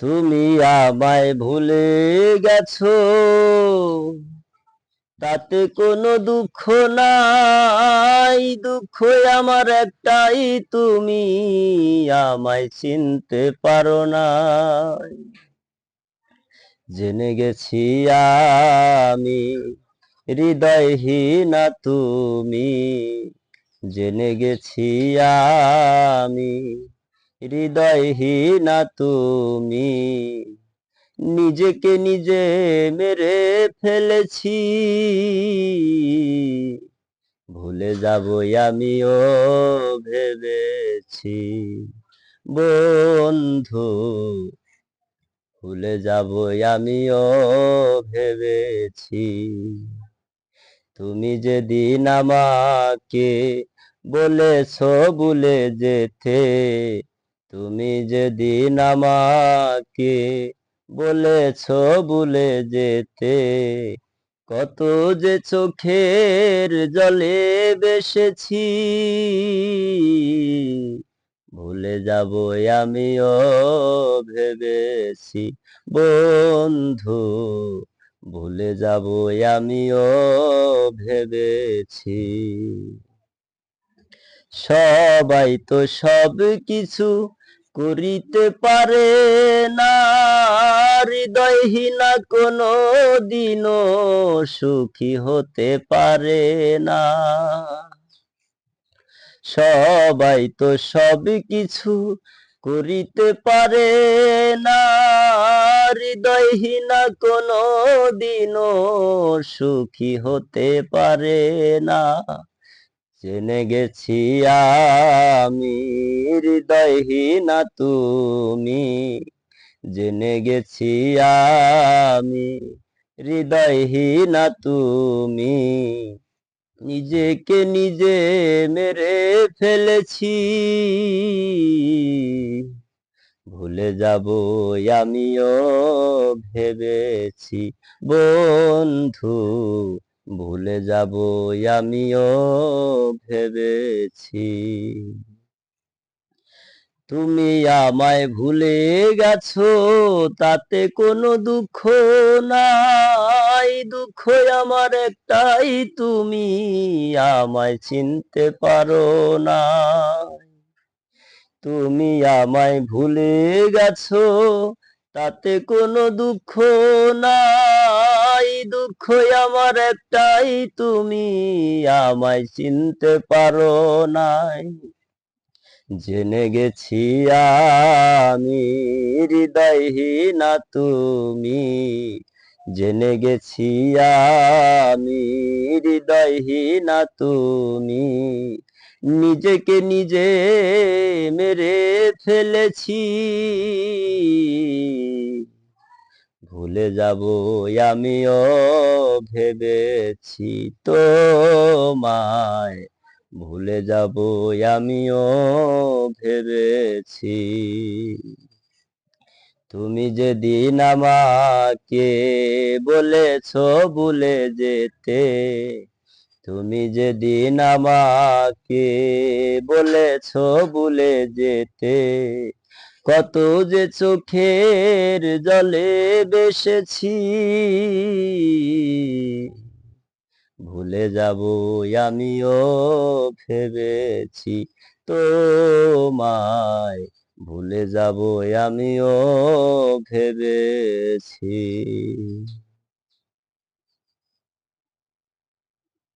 তুমি আমায় ভুলে গেছো, তাতে কোনো দুঃখ নাই। দুঃখ আমার একটাই, তুমি আমায় চিনতে পারো না। জেনে গেছি আমি হৃদয়হীনা তুমি, জেনে গেছি আমি হৃদয়হীনা তুমি। নিজেকে নিজে মেরে ফেলেছি, ভুলে যাবই আমিও ভেবেছি। বন্ধু, ভুলে যাবই আমিও ভেবেছি। তুমি যেদিন আমাকে বলেছো ভুলে যেতে, তুমি যেদিন আমাকে বলেছো ভুলে যেতে, কত যে চোখের জলে বেসেছি। ভুলে যাবই আমিও ভেবেছি। বন্ধু, ভুলে যাবই আমিও ভেবেছি। সবাই তো সব কিছু করিতে পারে না, হৃদয়হীনা কোনো দিনও সুখী হতে পারে না। সবাই তো সব কিছু করিতে পারে না, হৃদয়হীনা কোনো দিনও সুখী হতে পারে না। জেনে গেছি আমি হৃদয়হীনা তুমি, জেনে গেছি আমি হৃদয়হীনা তুমি। নিজেকে নিজে মেরে ফেলেছি, ভুলে যাবই আমিও ভেবেছি। বন্ধু, ভুলে যাবই আমিও ভেবেছি। তুমি আমায় ভুলে গেছো, তাতে কোনো দুঃখ নাই। দুঃখ আমার একটাই, তুমি আমায় চিনতে পারো না। তুমি আমায় ভুলে গেছো, তাতে কোনো দুঃখ নাই। দুঃখ আমার একটাই, তুমি আমায় চিনতে পারো নাই। জেনে গেছি আমি হৃদয়হীনা তুমি, জেনে গেছি আমি হৃদয়হীনা তুমি। নিজেকে নিজে মেরে ফেলেছি, ভুলে যাবই আমিও ভেবেছি। তোমায় ভুলে যাবই আমিও ভেবেছি। তুমি যেদিন আমাকে বলেছো ভুলে যেতে, তুমি যেদিন আমাকে বলেছো ভুলে যেতে, কত যে চোখের জলে বেসেছি। ভুলে যাবই আমিও ভেবেছি, তোমায় ভুলে যাবই আমিও ভেবেছি।